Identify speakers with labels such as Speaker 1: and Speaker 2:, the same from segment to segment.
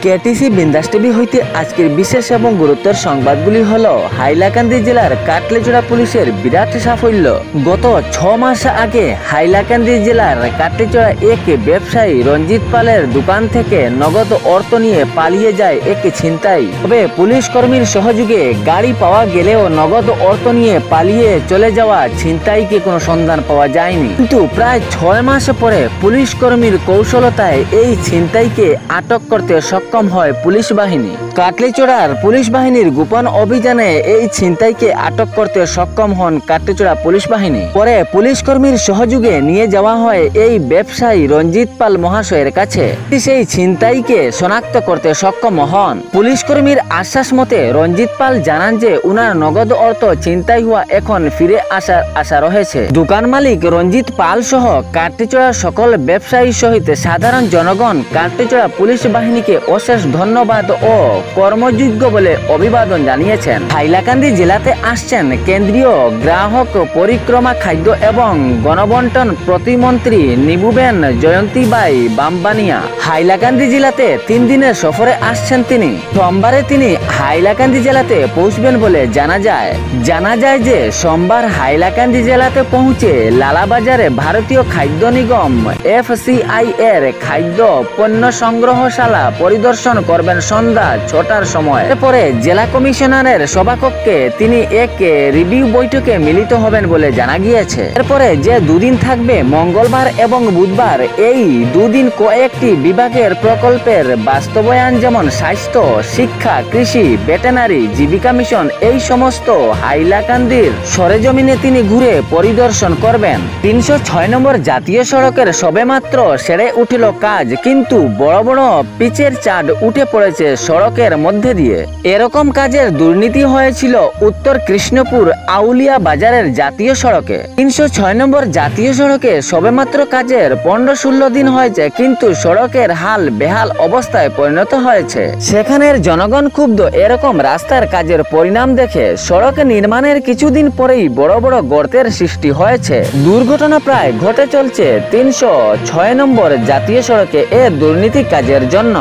Speaker 1: KTC বিন্দাস TV হইতে আজকের বিশেষ এবং গুরুত্বের সংবাদগুলি হলো হাইলাকান্দি জেলার কাটলিচড়া পুলিশের বিরাট সাফল্য। গত 6 মাস আগে হাইলাকান্দি জেলার কাটলিচড়া এক ব্যবসায়ী রঞ্জিত পালের দোকান থেকে নগদ অর্থ নিয়ে পালিয়ে যায় এক ছিনতাই। তবে পুলিশ কর্মীর সহযোগে গাড়ি পাওয়া গেলেও নগদ অর্থ নিয়ে পালিয়ে চলে যাওয়া ছিনতাইকে কোনো সন্ধান পাওয়া যায়নি। কিন্তু প্রায় 6 মাস পরে পুলিশ কর্মীর কৌশলতায় এই ছিনতাইকে আটক করতে সক্ষম হয় পুলিশ বাহিনী। কাটলিচড়ার পুলিশ বাহিনীর গোপন অভিযানে এই ছিনতাইকে আটক করতে সক্ষম হন কাটলিচড়া পুলিশ বাহিনী। পরে পুলিশ কর্মীর সহযোগে নিয়ে যাওয়া হয় এই ব্যবসায়ী রঞ্জিত পাল মহাশয়ের কাছে। সেই ছিনতাইকে শনাক্ত করতে সক্ষম হন। পুলিশ কর্মীর আশ্বাস মতে রঞ্জিত পাল জানান যে উনার নগদ অর্থ ছিনতাই হওয়া এখন ফিরে আসার আশা রয়েছে। দোকান মালিক রঞ্জিত পাল সহ কাটলিচড়ার সকল ব্যবসায়ী সহিত সাধারণ জনগণ কাটলিচড়া পুলিশ বাহিনীকে অশেষ ধন্যবাদ ও কর্মযোগ্য বলে অভিবাদন জানিয়েছেন। হাইলাকান্দি জেলাতে আসছেন কেন্দ্রীয় গ্রাহক পরিক্রমা, খাদ্য এবং গণবন্টন প্রতিমন্ত্রী নিবুবেন জয়ন্তীবাই বামবানিয়া। হাইলাকান্দি জেলাতে 3 দিনের সফরে আসছেন তিনি। সোমবারে তিনি হাইলাকান্দি জেলাতে পৌঁছবেন বলে জানা যায় যে সোমবার হাইলাকান্দি জেলাতে পৌঁছে লালাবাজারে ভারতীয় খাদ্য নিগম FCI এর খাদ্য পণ্য সংগ্রহশালা পরিদর্শন করবেন সন্ধ্যা 6টার সময়। এরপরে জেলা কমিশনারের সভাকক্ষে তিনি এক রিভিউ বৈঠকে মিলিত হবেন বলে জানা গিয়েছে। এরপরে যে 2 দিন থাকবে, মঙ্গলবার এবং বুধবার, এই 2 দিন কয়েকটি বিভাগের প্রকল্পের বাস্তবায়ন, যেমন স্বাস্থ্য, শিক্ষা, কৃষি, ভেটেনারি, জীবিকা মিশন, এই সমস্ত হাইলাকান্দির সরেজমিনে তিনি ঘুরে পরিদর্শন করবেন। 306 নম্বর জাতীয় সড়কের সবেমাত্র সেরে উঠল কাজ, কিন্তু বড় বড় পিচের চাঁদ উঠে পড়েছে সড়কের মধ্যে দিয়ে। এরকম কাজের দুর্নীতি হয়েছিল উত্তর কৃষ্ণপুর আউলিয়া বাজারের জাতীয় সড়কে। 306 নম্বর জাতীয় সড়কে সবেমাত্র কাজের 15-16 দিন হয়েছে, কিন্তু সড়কের হাল বেহাল অবস্থায় পরিণত হয়েছে। সেখানের জনগণ ক্ষুব্ধ। এরকম রাস্তার কাজের পরিণাম দেখে সড়ক নির্মাণের কিছুদিন পরেই বড় বড় গর্তের সৃষ্টি হয়েছে। দুর্ঘটনা প্রায় ঘটে চলছে 306 নম্বর জাতীয় সড়কে এ দুর্নীতি কাজের জন্য।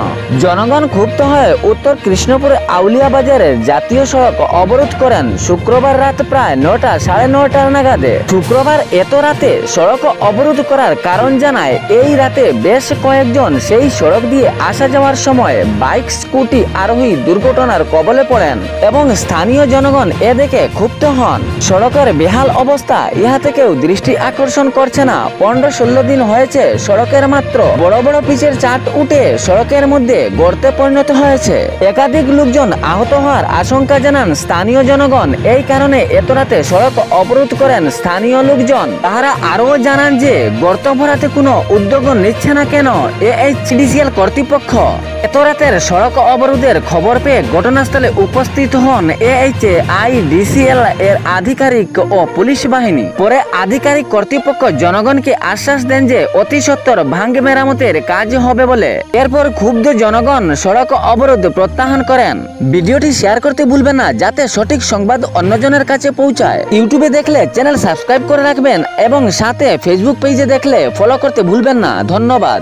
Speaker 1: জনগণ ক্ষুব্ধ হয়ে উত্তর কৃষ্ণপুর আউলিয়া বাজারের জাতীয় সড়ক অবরোধ করেন শুক্রবার রাত প্রায় 9টা, সাড়ে 9টার নাগাদে। শুক্রবার এত রাতে সড়ক অবরোধ করার কারণ জানায়, এই রাতে বেশ কয়েকজন সেই সড়ক দিয়ে আসা যাওয়ার সময় বাইক, স্কুটি আরোহী দুর্ঘটনার কবলে পড়েন এবং স্থানীয় জনগণ এ দেখে ক্ষুব্ধ হন। সড়কের বেহাল অবস্থা ইহা থেকেও দৃষ্টি আকর্ষণ করছে না। 15-16 দিন হয়েছে সড়কের মাত্র বড় বড় পিচের চাট উঠে সড়কের মধ্যে গর্তে পরিণত হয়েছে। একাধিক লোকজন আহত হওয়ার আশঙ্কা জানান স্থানীয় জনগণ। এই কারণে এত রাতে সড়ক অবরোধ করেন স্থানীয় লোকজন। তারা আরও জানান যে গর্ত ভরাতে কোনো উদ্যোগ নিচ্ছে না কেন AHDCL কর্তৃপক্ষ। এত রাতের সড়ক অবরোধের খবর পেয়ে ঘটনাস্থলে উপস্থিত হন AHDCL এর আধিকারিক ও পুলিশ বাহিনী। পরে আধিকারিক কর্তৃপক্ষ জনগণকে আশ্বাস দেন যে অতি সত্বর ভাঙ মেরামতের কাজ হবে বলে। এরপর ক্ষুব্ধ জনগণ সড়ক অবরোধ প্রত্যাহার করেন। ভিডিওটি শেয়ার করতে ভুলবেন না, যাতে সঠিক সংবাদ অন্যজনের কাছে পৌঁছায়। ইউটিউবে দেখলে চ্যানেল সাবস্ক্রাইব করে রাখবেন এবং সাথে ফেসবুক পেজে দেখলে ফলো করতে ভুলবেন না। ধন্যবাদ।